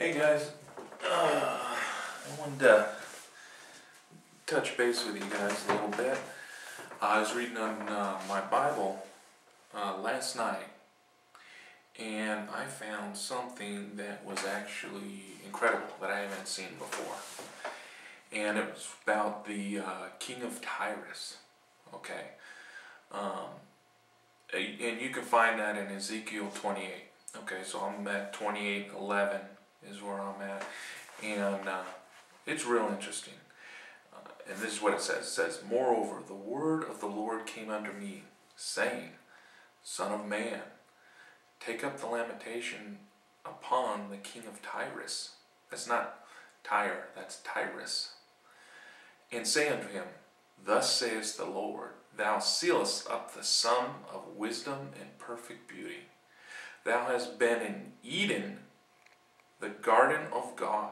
Hey guys, I wanted to touch base with you guys a little bit. I was reading on my Bible last night, and I found something that was actually incredible that I haven't seen before. And it was about the king of Tyrus. Okay, and you can find that in Ezekiel 28. Okay, so I'm at 28:11 is where I'm at, and it's real interesting. And this is what it says. It says, "Moreover, the word of the Lord came unto me, saying, Son of man, take up the lamentation upon the king of Tyrus." That's not Tyre, that's Tyrus. "And say unto him, Thus saith the Lord, Thou sealest up the sum of wisdom and perfect beauty. Thou hast been in Eden, the garden of God."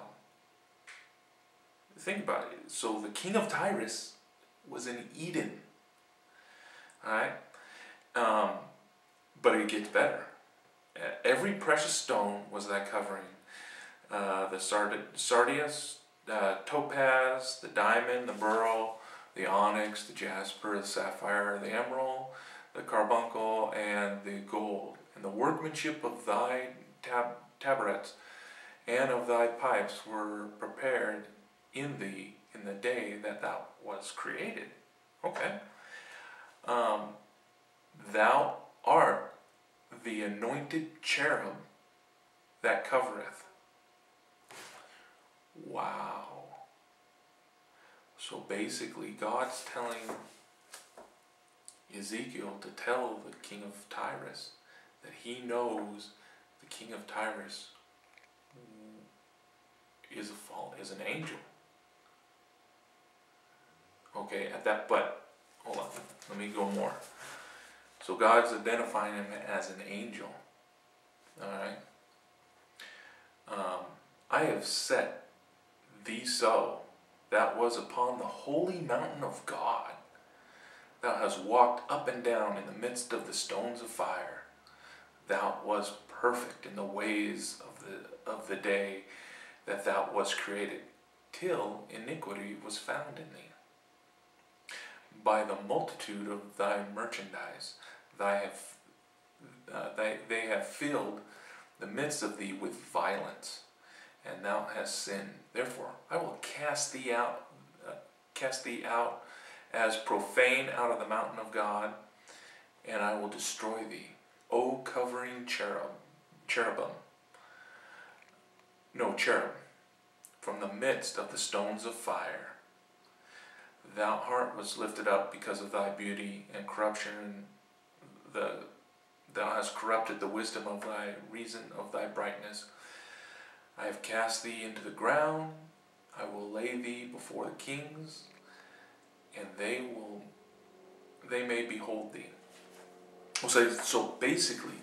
Think about it. So the king of Tyrus was in Eden. Alright? But it gets better. Every precious stone was thy covering. The sardius, topaz, the diamond, the beryl, the onyx, the jasper, the sapphire, the emerald, the carbuncle, and the gold. And the workmanship of thy tabrets and of thy pipes were prepared in thee in the day that thou was created. Okay. Thou art the anointed cherub that covereth. Wow. So basically God's telling Ezekiel to tell the king of Tyrus that he knows the king of Tyrus is an angel. Okay, but hold on, let me go more. So God's identifying him as an angel. Alright? "I have set thee so, that was upon the holy mountain of God. Thou hast walked up and down in the midst of the stones of fire. Thou wast perfect in the ways of the day that thou wast created, till iniquity was found in thee. By the multitude of thy merchandise, they have filled the midst of thee with violence, and thou hast sinned. Therefore, I will cast thee out as profane out of the mountain of God, and I will destroy thee, O covering cherub, from the midst of the stones of fire. Thou heart was lifted up because of thy beauty, and corruption, thou hast corrupted the wisdom of thy reason of thy brightness. I have cast thee into the ground. I will lay thee before the kings, and they may behold thee." So basically,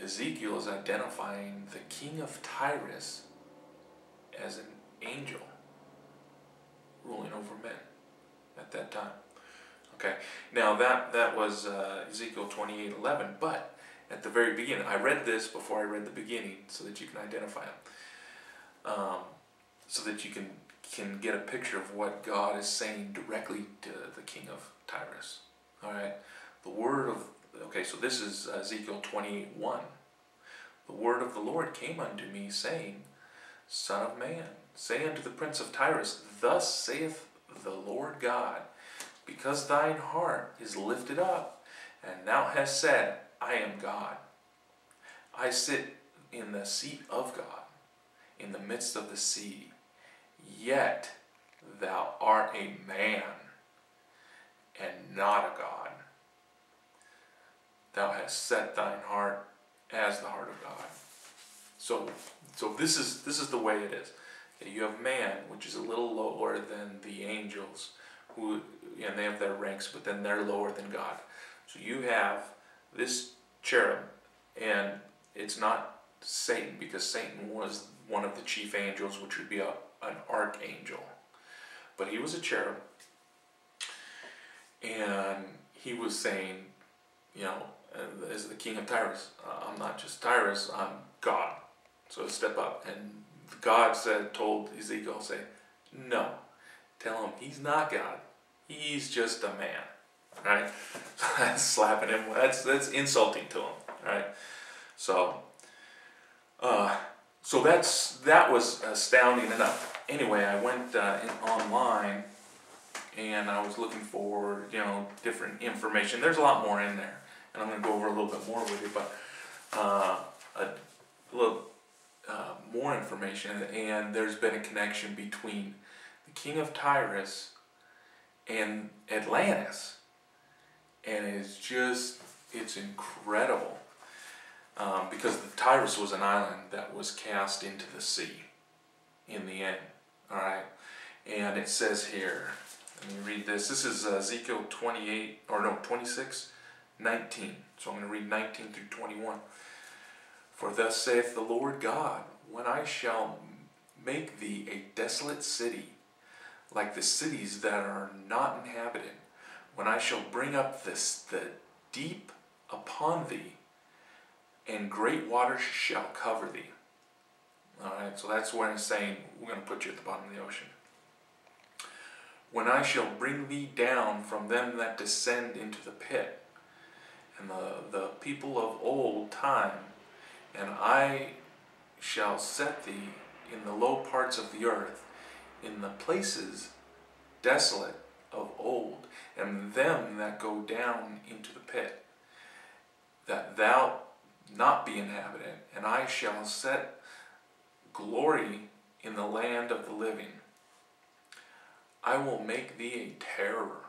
Ezekiel is identifying the king of Tyrus as an angel ruling over men at that time. Okay, now that was Ezekiel 28:11, but at the very beginning, I read this before I read the beginning so that you can identify him, so that you can get a picture of what God is saying directly to the king of Tyrus. Alright, so this is Ezekiel 28:1. "The word of the Lord came unto me, saying, Son of man, say unto the prince of Tyrus, Thus saith the Lord God, because thine heart is lifted up, and thou hast said, I am God. I sit in the seat of God, in the midst of the sea. Yet thou art a man, and not a God. Thou hast set thine heart as the heart of God." So this is the way it is. Okay, you have man, which is a little lower than the angels, and they have their ranks, but then they're lower than God. So you have this cherub, and it's not Satan, because Satan was one of the chief angels, which would be an archangel. But he was a cherub, and he was saying, as the king of Tyrus, I'm not just Tyrus, I'm God. So step up. And God told Ezekiel, say, no. Tell him he's not God. He's just a man. Right? So that's slapping him. That's insulting to him. Right? So that was astounding enough. Anyway, I went online and I was looking for different information. There's a lot more in there, and I'm going to go over a little bit more with you, but a little more information. And there's been a connection between the king of Tyrus and Atlantis, and it's incredible. Because the Tyrus was an island that was cast into the sea in the end. Alright? And it says here, let me read this. This is Ezekiel 26, 19. So I'm going to read 19 through 21. For thus saith the Lord God, when I shall make thee a desolate city, like the cities that are not inhabited, when I shall bring up the deep upon thee, and great waters shall cover thee. Alright, so that's when it's saying, we're going to put you at the bottom of the ocean. When I shall bring thee down from them that descend into the pit, and the people of old time, and I shall set thee in the low parts of the earth, in the places desolate of old, and them that go down into the pit, that thou not be inhabited, and I shall set glory in the land of the living. I will make thee a terror,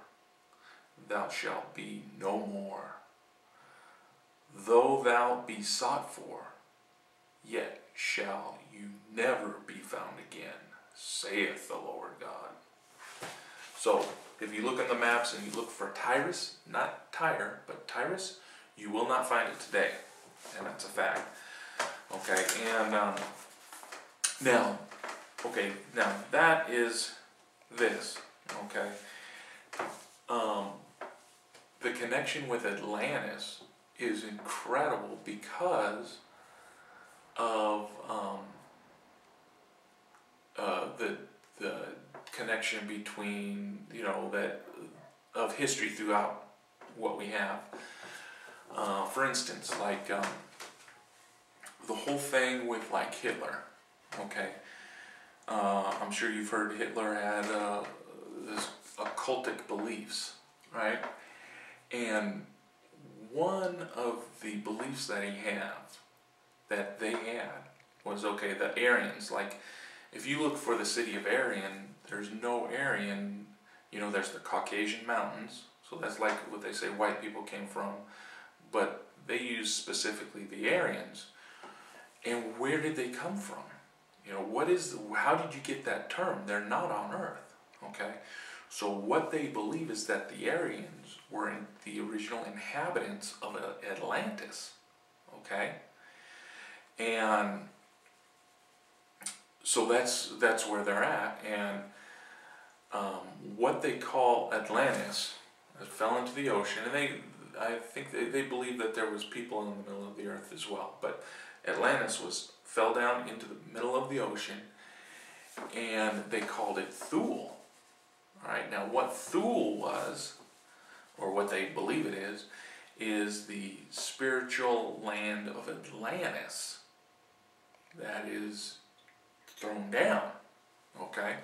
thou shalt be no more. Though thou be sought for, yet shall you never be found again, saith the Lord God. So, if you look in the maps and you look for Tyrus, not Tyre, but Tyrus, you will not find it today. And that's a fact. Okay, and now that is this. Okay, the connection with Atlantis is incredible because of the connection between that of history throughout what we have. For instance, like the whole thing with like Hitler, okay? I'm sure you've heard Hitler had this occultic beliefs, right? And one of the beliefs that they had was, okay, the Aryans. Like, if you look for the city of Aryan, there's no Aryan. There's the Caucasian Mountains, so that's like what they say white people came from. But they use specifically the Aryans. And where did they come from? How did you get that term? They're not on Earth, okay? So what they believe is that the Aryans were the original inhabitants of Atlantis, okay? And so that's where they're at. And what they call Atlantis, it fell into the ocean, and I think they believe that there was people in the middle of the earth as well. But Atlantis fell down into the middle of the ocean, and they called it Thule. Alright, now what Thule was, or what they believe it is the spiritual land of Atlantis that is thrown down. Okay?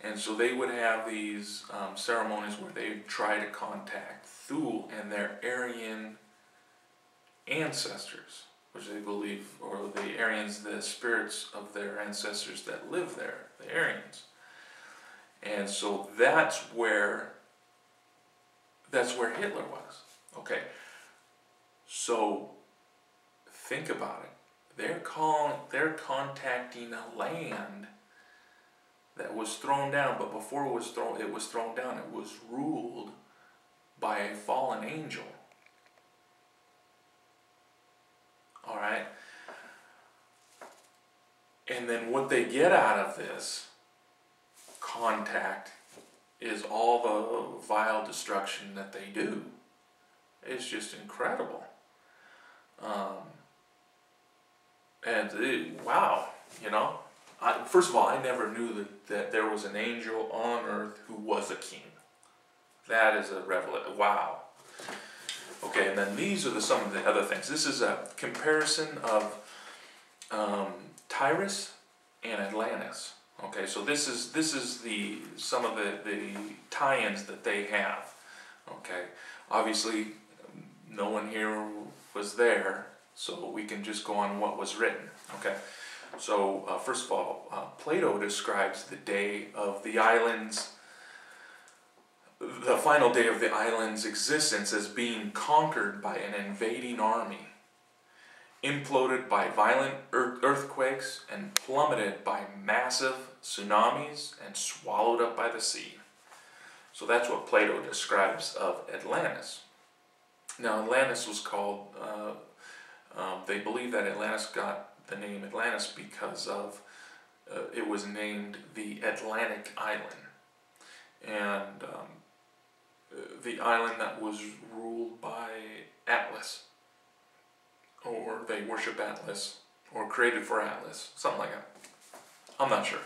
And so they would have these ceremonies where they try to contact Thule and their Aryan ancestors, which they believe, or the Aryans, the spirits of their ancestors that live there, the Aryans. And so that's where Hitler was. Okay, so think about it. They're contacting a land that was thrown down, but before it was thrown down, it was ruled by a fallen angel. Alright? And then what they get out of this contact is all the vile destruction that they do. It's just incredible. And wow, you know. First of all, I never knew that there was an angel on earth who was a king. That is a revelation. Wow. Okay, and then these are some of the other things. This is a comparison of Tyrus and Atlantis. Okay, so this is some of the tie-ins that they have. Okay, obviously no one here was there, so we can just go on what was written. Okay, so first of all, Plato describes the day of the islands, the final day of the island's existence, as being conquered by an invading army, imploded by violent earthquakes, and plummeted by massive tsunamis, and swallowed up by the sea. So that's what Plato describes of Atlantis. Now Atlantis was called, they believe that Atlantis got the name Atlantis because of, it was named the Atlantic Island. And the island that was ruled by Atlas, or they worship Atlas, or created for Atlas, something like that. I'm not sure.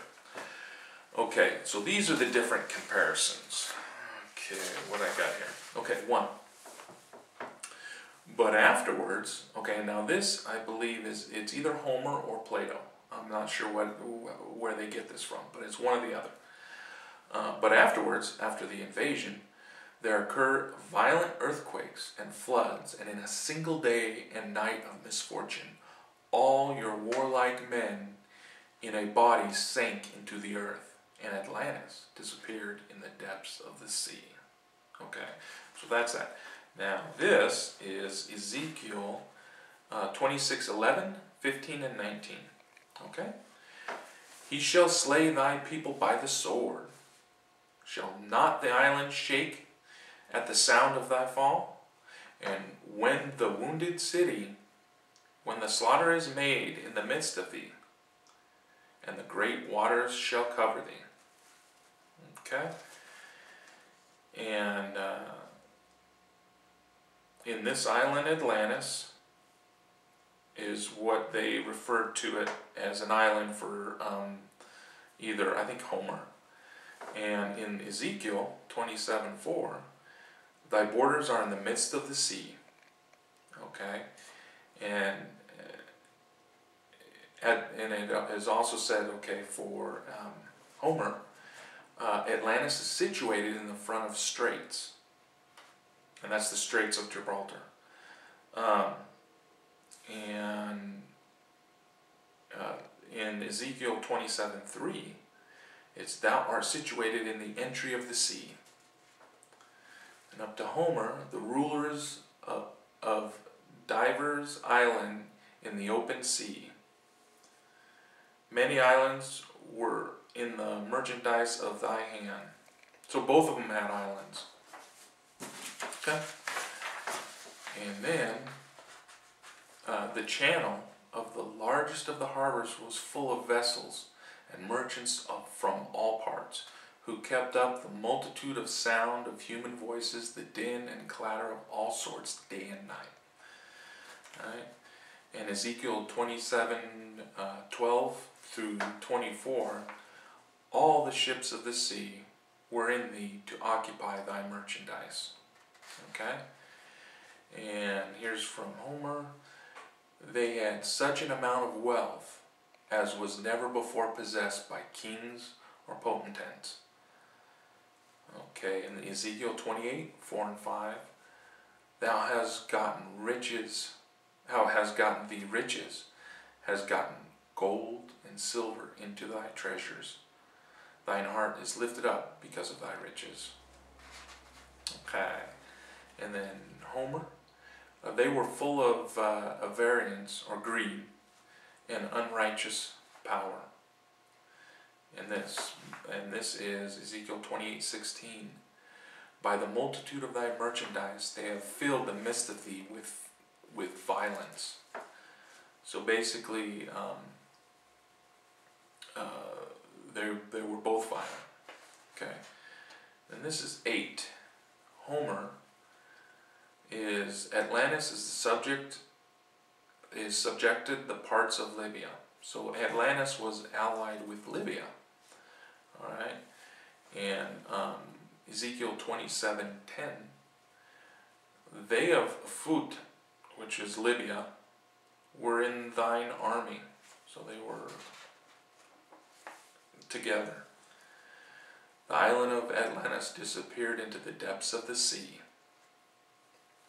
Okay, so these are the different comparisons. Okay, what I got here? Okay, 1. But afterwards, okay, now this I believe it's either Homer or Plato. I'm not sure where they get this from, but it's one or the other. But afterwards, after the invasion, there occur violent earthquakes and floods, and in a single day and night of misfortune, all your warlike men in a body sank into the earth, and Atlantis disappeared in the depths of the sea. Okay, so that's that. Now this is Ezekiel 26:11, 15, and 19. Okay, he shall slay thy people by the sword. Shall not the island shake at the sound of thy fall? And when the wounded city, when the slaughter is made in the midst of thee, and the great waters shall cover thee. Okay? And in this island, Atlantis, is what they refer to it as an island for either, I think, Homer. And in Ezekiel 27:4, thy borders are in the midst of the sea. Okay? And it is also said, okay, for Homer, Atlantis is situated in the front of straits. And that's the Straits of Gibraltar. In Ezekiel 27:3, it's thou art situated in the entry of the sea. And up to Homer, the rulers of divers island in the open sea. Many islands were in the merchandise of thy hand. So both of them had islands. Okay? And then the channel of the largest of the harbors was full of vessels and merchants from all parts, who kept up the multitude of sound of human voices, the din and clatter of all sorts, day and night. Right? And Ezekiel 27:12 through 24, all the ships of the sea were in thee to occupy thy merchandise. Okay? And here's from Homer. They had such an amount of wealth as was never before possessed by kings or potentates. Okay, in Ezekiel 28:4 and 5, thou hast gotten riches, thou hast gotten thee riches, has gotten gold and silver into thy treasures. Thine heart is lifted up because of thy riches. Okay, and then Homer, they were full of variance or greed and unrighteous power. And this is Ezekiel 28:16. By the multitude of thy merchandise, they have filled the midst of thee with violence. So basically, they were both violent. Okay. And this is 8. Homer is Atlantis is the subject. is subjected the parts of Libya. So Atlantis was allied with Libya. All right, and Ezekiel 27:10. They of Phut, which is Libya, were in thine army. So they were together. The island of Atlantis disappeared into the depths of the sea.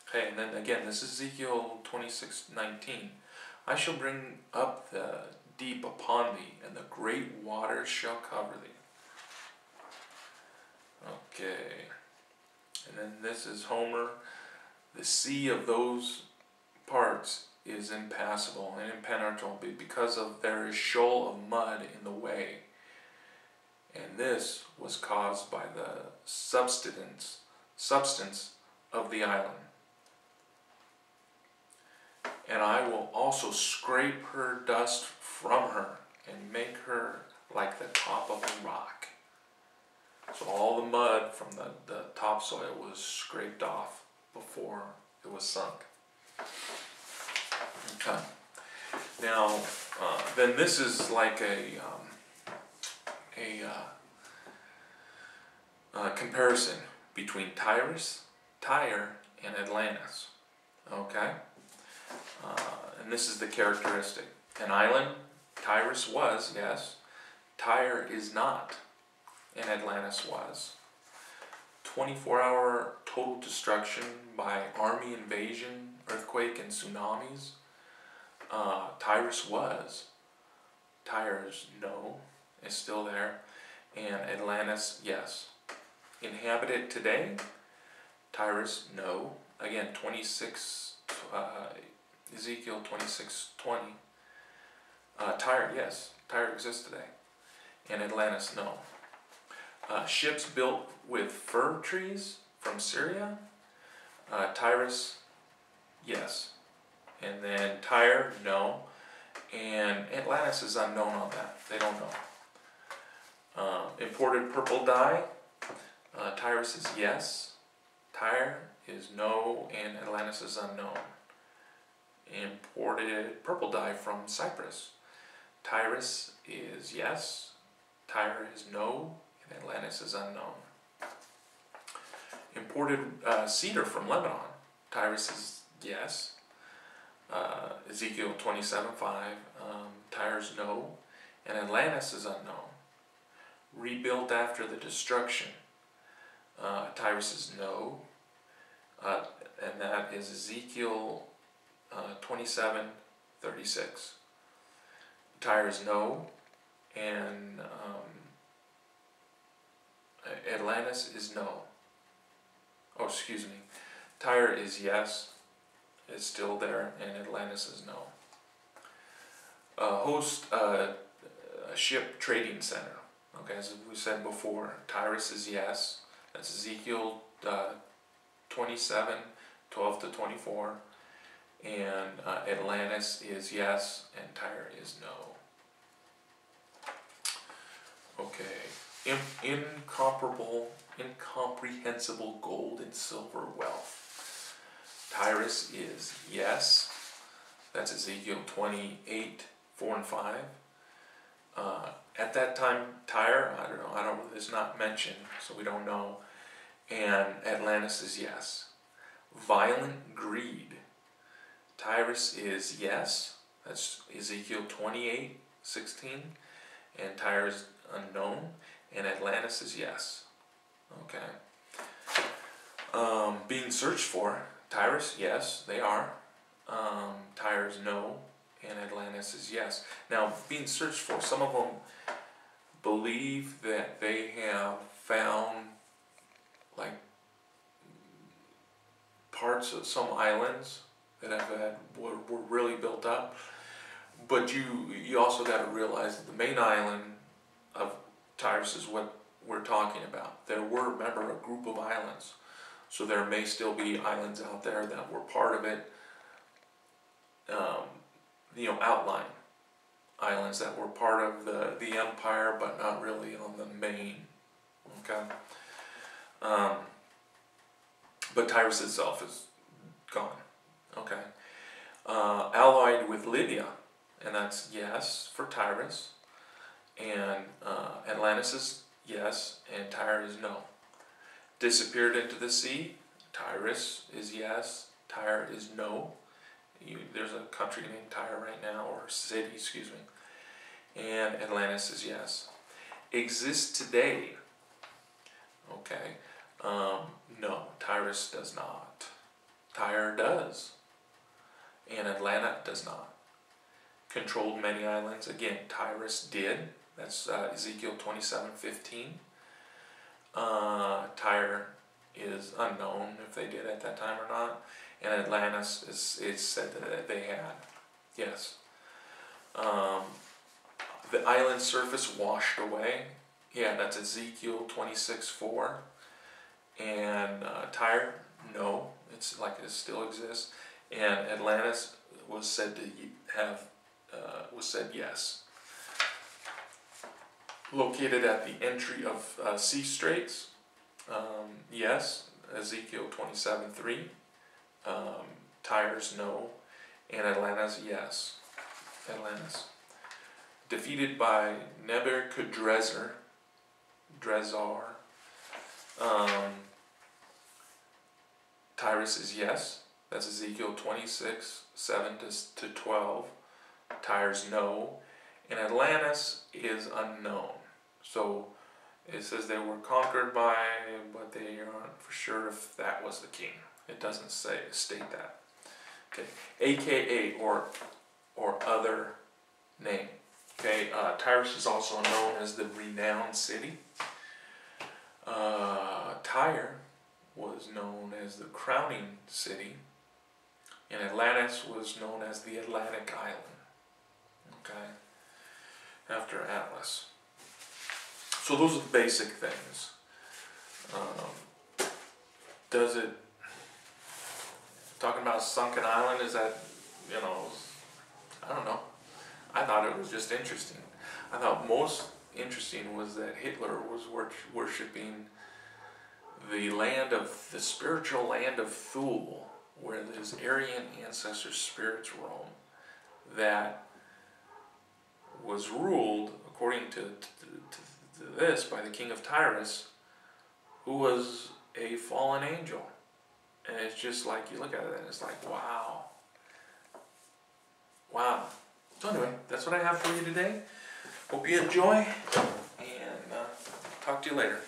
Okay, and then again, this is Ezekiel 26:19. I shall bring up the deep upon thee, and the great waters shall cover thee. Okay, and then this is Homer. The sea of those parts is impassable and impenetrable because of there is shoal of mud in the way. And this was caused by the substance of the island. And I will also scrape her dust from her and make her like the top of a rock. So all the mud from the topsoil was scraped off before it was sunk. Okay. Now, then this is like a comparison between Tyre, and Atlantis. Okay? And this is the characteristic. An island, Tyrus was, yes. Tyre is not, and Atlantis was. 24-hour total destruction by army invasion, earthquake, and tsunamis. Tyrus was. Tyre's no, is still there. And Atlantis, yes. Inhabited today? Tyrus, no. Again, Ezekiel 26:20. Tyre, yes. Tyre exists today. And Atlantis, no. Ships built with fir trees from Syria? Tyrus, yes. And then Tyre, no. And Atlantis is unknown on that. They don't know. Imported purple dye? Tyrus is yes. Tyre is no, and Atlantis is unknown. Imported purple dye from Cyprus. Tyrus is yes. Tyre is no, and Atlantis is unknown. Imported cedar from Lebanon. Tyrus is yes. Ezekiel 27:5. Tyre's no, and Atlantis is unknown. Rebuilt after the destruction. Tyrus is no, and that is Ezekiel 27:36. Tyre is no, and Atlantis is no. Oh, excuse me. Tyre is yes, it's still there, and Atlantis is no. Host a ship trading center. Okay, as we said before, Tyrus is yes. That's Ezekiel 27:12-24. And Atlantis is yes, and Tyre is no. Okay. Incomprehensible gold and silver wealth. Tyrus is yes. That's Ezekiel 28:4-5. At that time, Tyre, I don't know, it's not mentioned, so we don't know. And Atlantis is yes. Violent greed. Tyrus is yes. That's Ezekiel 28:16. And Tyre is unknown. And Atlantis is yes. Okay. Being searched for. Tyrus, yes, they are. Tyre is no. And Atlantis is yes. Now, being searched for, some of them believe that they have found like parts of some islands that were really built up. But you also got to realize that the main island of Tyrus is what we're talking about. There were, remember, a group of islands. So there may still be islands out there that were part of it. Outline islands that were part of the empire, but not really on the main. Okay. But Tyrus itself is gone. Okay. allied with Lydia, and that's yes for Tyrus, and Atlantis is yes, and Tyre is no. Disappeared into the sea, Tyrus is yes, Tyre is no. There's a country named Tyre right now, or city, excuse me, and Atlantis is yes. Exists today, okay, no, Tyrus does not. Tyre does, and Atlanta does not. Controlled many islands, again, Tyrus did. That's Ezekiel 27:15. Tyre is unknown if they did at that time or not. And Atlantis, it's said that they had. Yes. The island surface washed away. Yeah, that's Ezekiel 26:4. And Tyre, no. It's like it still exists. And Atlantis was said to have, was said yes. Located at the entry of sea straits, yes, Ezekiel 27:3. Tyre's no, and Atlantis yes. Atlantis. Defeated by Nebuchadrezzar, Tyrus is yes. That's Ezekiel 26:7-12. Tyre's no. And Atlantis is unknown. So it says they were conquered by, but they aren't for sure if that was the king. It doesn't state that. Okay, AKA or other name. Okay, Tyrus is also known as the renowned city. Tyre was known as the crowning city, and Atlantis was known as the Atlantic Island. Okay, after Atlas. So those are the basic things. Does it, talking about sunken island, is that, you know, I don't know. I thought it was just interesting. I thought most interesting was that Hitler was worshipping the land of, the spiritual land of Thule, where his Aryan ancestor spirits roam, that was ruled, according to this, by the king of Tyrus, who was a fallen angel. And it's just like, you look at it and it's like, wow. Wow. So anyway, that's what I have for you today. Hope you enjoy, and talk to you later.